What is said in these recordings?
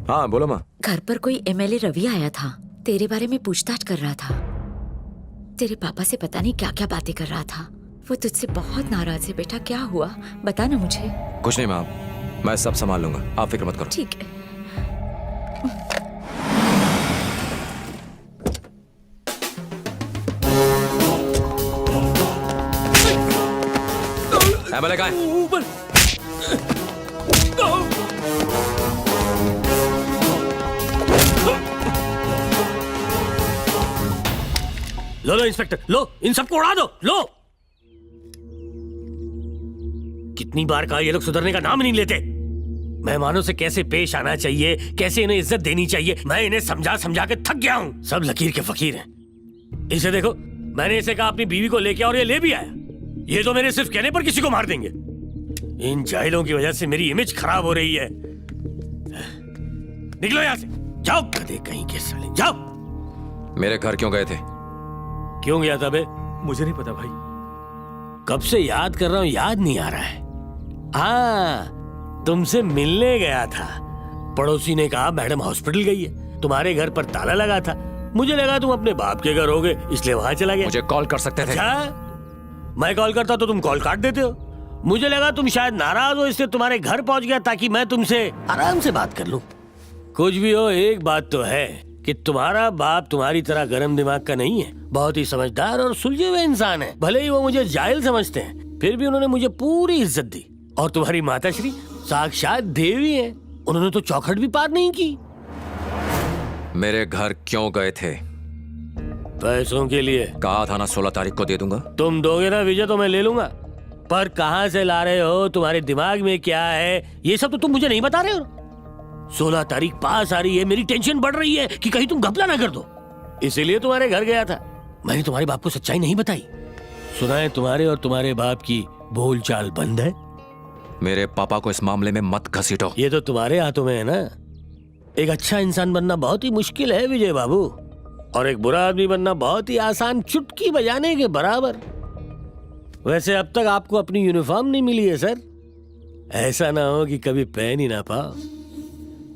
हाँ बोलो माँ। घर पर कोई एमएलए रवि आया था, तेरे बारे में पूछताछ कर रहा था। तेरे पापा से पता नहीं क्या क्या बातें कर रहा था। वो तुझसे बहुत नाराज है बेटा, क्या हुआ बता ना मुझे। कुछ नहीं माँ, मैं सब संभाल लूंगा, आप फिक्र मत करो। ठीक है। एमएलए कहाँ है? ऊपर। लो लो इंस्पेक्टर, लो इन सबको उड़ा दो, लो। कितनी बार कहा, ये लोग सुधरने का नाम नहीं लेते। मेहमानों से कैसे पेश आना चाहिए, कैसे इन्हें इज्जत देनी चाहिए, मैं इन्हें समझा समझा के थक गया हूं। सब लकीर के फकीर हैं। इसे देखो, मैंने इसे कहा अपनी बीवी को लेके, और ये ले भी आया। ये तो मेरे सिर्फ कहने पर किसी को मार देंगे। इन जाहिलों की वजह से मेरी इमेज खराब हो रही है। निकलो यहां से, जाओ गधे कहीं के साले, जाओ। मेरे घर क्यों गए थे? क्यों गया था बे? मुझे नहीं पता भाई। कब से याद कर रहा हूं, याद नहीं आ रहा है। हाँ, तुमसे मिलने गया था। पड़ोसी ने कहा मैडम हॉस्पिटल गई है, तुम्हारे घर पर ताला लगा था। मुझे लगा तुम अपने बाप के घर होगे, इसलिए वहां चला गया। मुझे कॉल कर सकते थे। अच्छा, मैं कॉल करता तो तुम कॉल काट देते हो। मुझे लगा तुम शायद नाराज हो, इसलिए तुम्हारे घर पहुंच गया ताकि मैं तुमसे आराम से बात कर लूं। कुछ भी हो, एक बात तो है कि तुम्हारा बाप तुम्हारी तरह गरम दिमाग का नहीं है। बहुत ही समझदार और सुलझे हुए इंसान है। भले ही वो मुझे जाहिल समझते हैं, फिर भी उन्होंने मुझे पूरी इज्जत दी। और तुम्हारी माताश्री साक्षात देवी है, उन्होंने तो चौखट भी पार नहीं की। मेरे घर क्यों गए थे? पैसों के लिए। कहा था ना 16 तारीख को दे दूंगा। तुम दोगे ना विजय तो मैं ले लूंगा, पर कहां से ला रहे हो, तुम्हारे दिमाग में क्या है, ये सब तो तुम मुझे नहीं बता रहे हो। 16 तारीख पास आ रही है, मेरी टेंशन बढ़ रही है कि कहीं तुम घपला ना कर दो, इसीलिए तुम्हारे घर गया था। मैंने तुम्हारे बाप को सच्चाई नहीं बताई। सुना है तुम्हारे और तुम्हारे बाप की बोलचाल बंद है। मेरे पापा को इस मामले में मत घसीटो। ये तो तुम्हारे हाथों में है ना। एक अच्छा इंसान बनना बहुत ही मुश्किल है विजय बाबू, और एक बुरा आदमी बनना बहुत ही आसान, चुटकी बजाने के बराबर। वैसे अब तक आपको अपनी यूनिफॉर्म नहीं मिली है सर। ऐसा ना हो कि कभी पहन ही ना पाओ।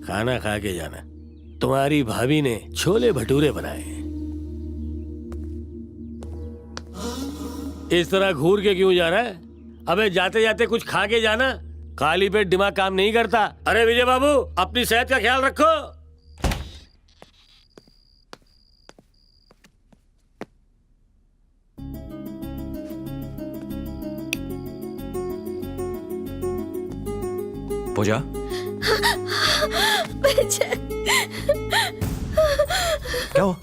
खाना खा के जाना, तुम्हारी भाभी ने छोले भटूरे बनाए हैं। इस तरह घूर के क्यों जा रहा है? अबे जाते जाते कुछ खा के जाना, खाली पेट दिमाग काम नहीं करता। अरे विजय बाबू, अपनी सेहत का ख्याल रखो। पूजा, क्या हो?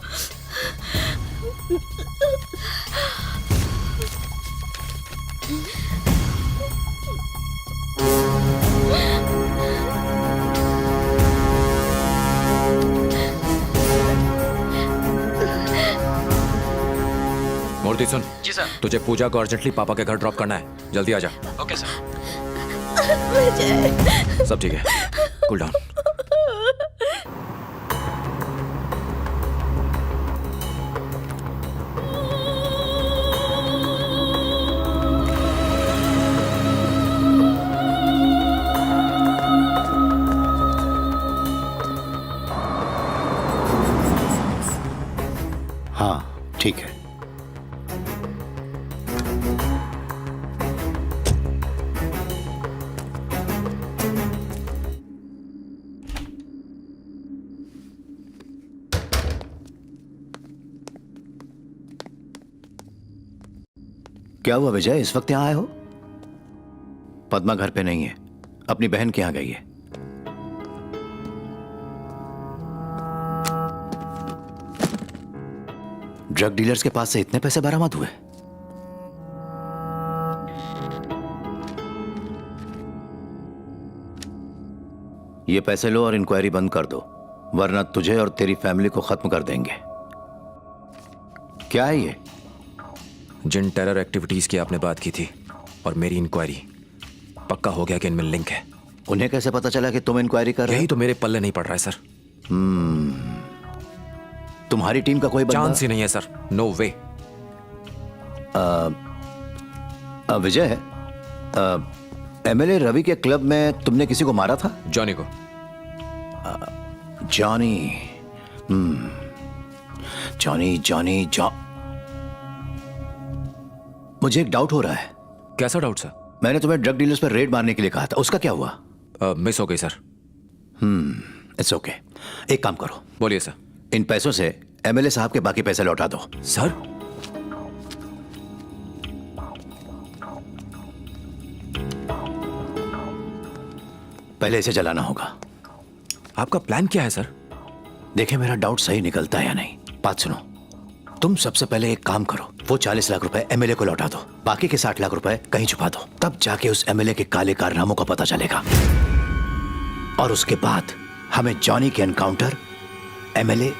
मूर्ति सुन। जी सर। तुझे पूजा को अर्जेंटली पापा के घर ड्रॉप करना है, जल्दी आ जा। Okay sir. सब ठीक है, कूल डाउन। हाँ ठीक है। क्या हुआ विजय, इस वक्त यहाँ आए हो? पद्मा घर पे नहीं है, अपनी बहन के यहाँ गई है। ड्रग डीलर्स के पास से इतने पैसे बरामद हुए? ये पैसे लो और इंक्वायरी बंद कर दो, वरना तुझे और तेरी फैमिली को खत्म कर देंगे। क्या है ये? जिन टेरर एक्टिविटीज की आपने बात की थी और मेरी इंक्वायरी, पक्का हो गया कि इनमें लिंक है। उन्हें कैसे पता चला कि तुम इंक्वायरी कर रहे हो? यही तो मेरे पल्ले नहीं पड़ रहा है सर। तुम्हारी टीम का कोई बंदा? चांस ही नहीं है सर, नो वे। विजय, एमएलए रवि के क्लब में तुमने किसी को मारा था? जॉनी को। जॉनी। जॉनी जॉनी जॉ मुझे एक डाउट हो रहा है। कैसा डाउट सर? मैंने तुम्हें ड्रग डीलर्स पर रेड मारने के लिए कहा था, उसका क्या हुआ? मिस हो गई सर। It's okay. एक काम करो, बोलिए सर। इन पैसों से एमएलए साहब के बाकी पैसे लौटा दो। सर पहले इसे जलाना होगा। आपका प्लान क्या है सर? देखे मेरा डाउट सही निकलता है या नहीं। बात सुनो, तुम सबसे पहले एक काम करो, वो 40 लाख रुपए एमएलए को लौटा दो, बाकी के 60 लाख रुपए कहीं छुपा दो, तब जाके उस एमएलए के काले कारनामों का पता चलेगा। और उसके बाद हमें जॉनी के एनकाउंटर, एमएलए,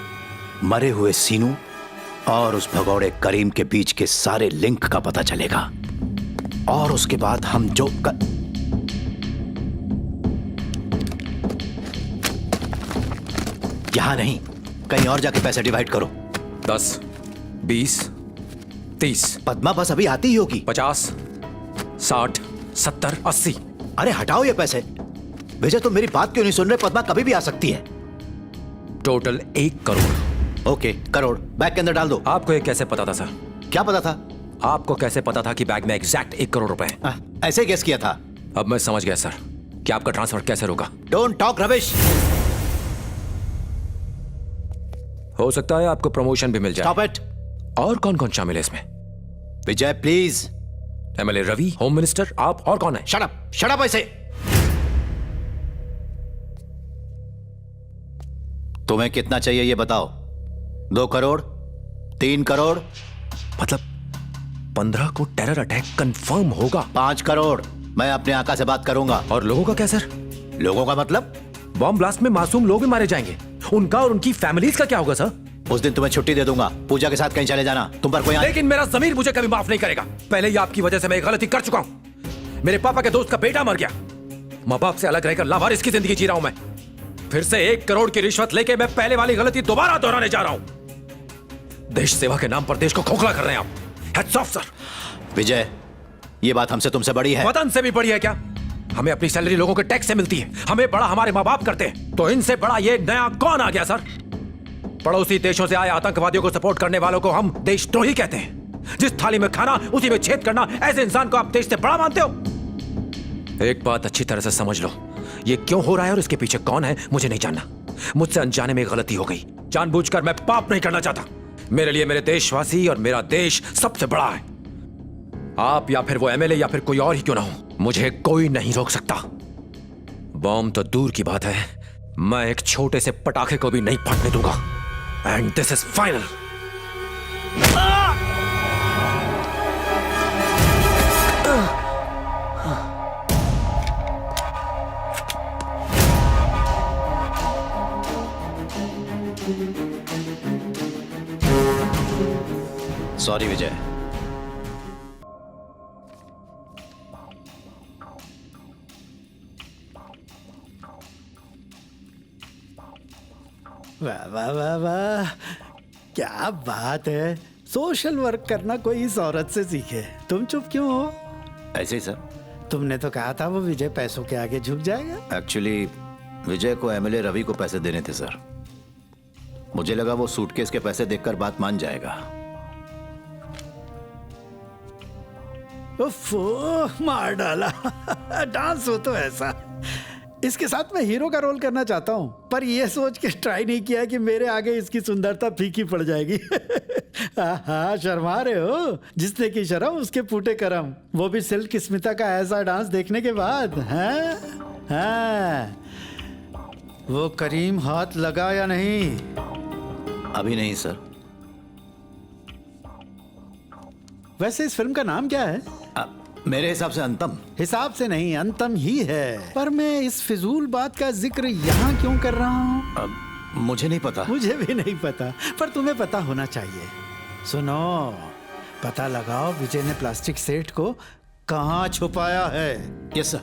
मरे हुए सीनू और उस भगौड़े करीम के बीच के सारे लिंक का पता चलेगा। और उसके बाद हम जो यहां नहीं, कहीं और जाके पैसे डिवाइड करो। 10, 20, 30, पद्मा बस अभी आती ही होगी। 50, 60, 70, 80। अरे हटाओ ये पैसे। विजय तुम मेरी बात क्यों नहीं सुन रहे? पद्मा कभी भी आ सकती है। Total 1 crore. Okay, crore bag के अंदर डाल दो। आपको ये कैसे पता था सर? क्या पता था? आपको कैसे पता था कि बैग में एग्जैक्ट 1 करोड़ रुपए हैं? ऐसे ही गेस किया था। अब मैं समझ गया सर कि आपका ट्रांसफर कैसे रुका। Don't talk Ravish. हो सकता है आपको प्रमोशन भी मिल जाए। Stop it. और कौन कौन शामिल है इसमें? Vijay please. MLA Ravi, home minister, आप और कौन है? शट अप ऐसे। तुम्हें कितना चाहिए ये बताओ। 2 करोड़, 3 करोड़, मतलब 15 को टेरर अटैक कंफर्म होगा। 5 करोड़। मैं अपने आका से बात करूंगा। और लोगों का क्या सर? लोगों का मतलब? बॉम्ब ब्लास्ट में मासूम लोग भी मारे जाएंगे, उनका और उनकी फैमिलीज का क्या होगा सर? उस दिन तुम्हें छुट्टी दे दूंगा, पूजा के साथ कहीं चले जाना। तुम पर कोई लेकिन मेरा ज़मीर मुझे कभी माफ नहीं करेगा। पहले ही आपकी वजह से मैं एक गलती कर चुका हूं। मेरे पापा के दोस्त का बेटा मर गया। माँ बाप से अलग रहकर लावारिस की जिंदगी जी रहा हूं मैं। फिर से 1 करोड़ की रिश्वत लेके मैं पहले वाली गलती दोबारा दोहराने जा रहा हूं। देश सेवा के नाम पर देश को खोखला कर रहे हैं आप। Hats off sir. विजय, ये बात हमसे तुमसे बड़ी है। वतन से भी बड़ी है क्या? हमें अपनी सैलरी लोगों के टैक्स से मिलती है। हमें बड़ा हमारे माँ बाप करते हैं, तो इनसे बड़ा ये नया कौन आ गया सर? पड़ोसी देशों से आए आतंकवादियों को सपोर्ट करने वालों को हम देशद्रोही कहते हैं। जिस थाली में खाना उसी में छेद करना, ऐसे इंसान को आप देश से बड़ा मानते हो? एक बात अच्छी तरह से समझ लो, ये क्यों हो रहा है और इसके पीछे कौन है मुझे नहीं जानना। मुझसे अनजाने में गलती हो गई। जानबूझकर मैं पाप नहीं करना चाहता। मेरे लिए मेरे देशवासी और मेरा देश सबसे बड़ा है। आप या फिर वो एमएलए या फिर कोई और ही क्यों ना हो, मुझे कोई नहीं रोक सकता। बॉम्ब तो दूर की बात है, मैं एक छोटे से पटाखे को भी नहीं फटने दूंगा। And this is final. Sorry Vijay. वाह वाह वाह वाह, क्या बात है। सोशल वर्क करना कोई इस औरत से सीखे। तुम चुप क्यों हो? ऐसे ही सर। तुमने तो कहा था वो विजय पैसों के आगे झुक जाएगा। एक्चुअली विजय को एमएलए रवि को पैसे देने थे सर। मुझे लगा वो सूटकेस के पैसे देखकर बात मान जाएगा। उफ़्फ़ो, मार डाला। डांस हो तो ऐसा। इसके साथ मैं हीरो का रोल करना चाहता हूँ, पर यह सोच के ट्राई नहीं किया कि मेरे आगे इसकी सुंदरता फीकी पड़ जाएगी। हाँ, शर्मा रहे हो? जिसने की शर्म उसके फूटे करम, वो भी सिल्क स्मिता का ऐसा डांस देखने के बाद। हाँ हाँ, वो करीम हाथ लगा या नहीं? अभी नहीं सर। वैसे इस फिल्म का नाम क्या है? मेरे हिसाब से अंतम। हिसाब से नहीं, अंतम ही है। पर मैं इस फिजूल बात का जिक्र यहाँ क्यों कर रहा हूँ? मुझे नहीं पता। मुझे भी नहीं पता, पर तुम्हें पता होना चाहिए। सुनो, पता लगाओ विजय ने प्लास्टिक सेठ को कहाँ छुपाया है। Yes sir.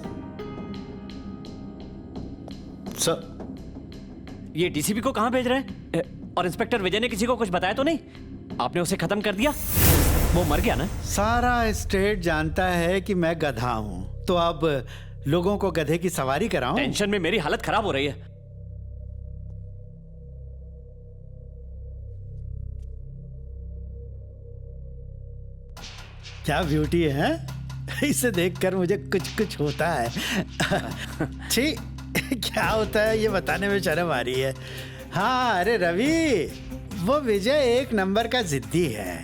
सर, ये डीसीपी को कहाँ भेज रहे हैं? और इंस्पेक्टर विजय ने किसी को कुछ बताया तो नहीं? आपने उसे खत्म कर दिया? वो मर गया ना? सारा स्टेट जानता है कि मैं गधा हूँ, तो अब लोगों को गधे की सवारी कराऊं? टेंशन में मेरी हालत खराब हो रही है। क्या ब्यूटी है, इसे देखकर मुझे कुछ कुछ होता है। छी, क्या होता है ये बताने में शर्म आ रही है। हाँ अरे रवि, वो विजय एक नंबर का जिद्दी है।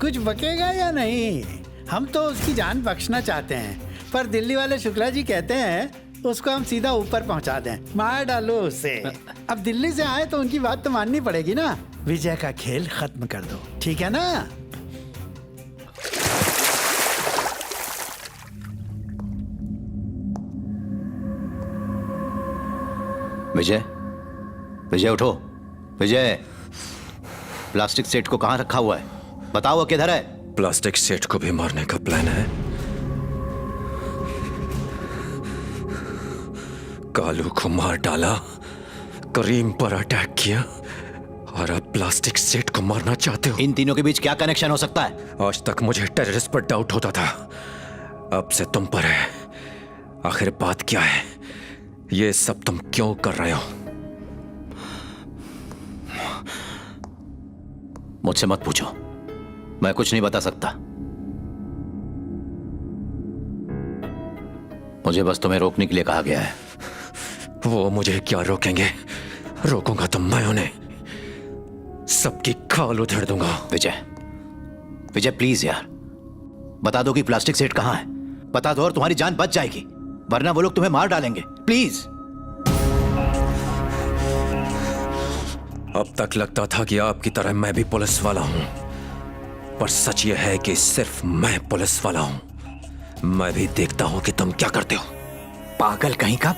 कुछ बकेगा या नहीं? हम तो उसकी जान बख्शना चाहते हैं, पर दिल्ली वाले शुक्ला जी कहते हैं उसको हम सीधा ऊपर पहुंचा दें, मार डालो उसे। अब दिल्ली से आए तो उनकी बात तो माननी पड़ेगी ना। विजय का खेल खत्म कर दो, ठीक है ना? विजय, विजय उठो। विजय, प्लास्टिक सेट को कहाँ रखा हुआ है? बताओ वो किधर है? प्लास्टिक सेठ को भी मारने का प्लान है। कालू को मार डाला, करीम पर अटैक किया, और अब प्लास्टिक सेठ को मारना चाहते हो। इन तीनों के बीच क्या कनेक्शन हो सकता है? आज तक मुझे टेररिस्ट पर डाउट होता था, अब से तुम पर है। आखिर बात क्या है? ये सब तुम क्यों कर रहे हो? मुझसे मत पूछो, मैं कुछ नहीं बता सकता। मुझे बस तुम्हें रोकने के लिए कहा गया है। वो मुझे क्या रोकेंगे? रोकूंगा तो मैं उन्हें सबकी खाल उधेड़ दूंगा। विजय, विजय प्लीज यार, बता दो कि प्लास्टिक सेट कहां है। बता दो और तुम्हारी जान बच जाएगी, वरना वो लोग तुम्हें मार डालेंगे। प्लीज। अब तक लगता था कि आपकी तरह मैं भी पुलिस वाला हूं, पर सच यह है कि सिर्फ मैं पुलिस वाला हूं। मैं भी देखता हूं कि तुम क्या करते हो। पागल कहीं का।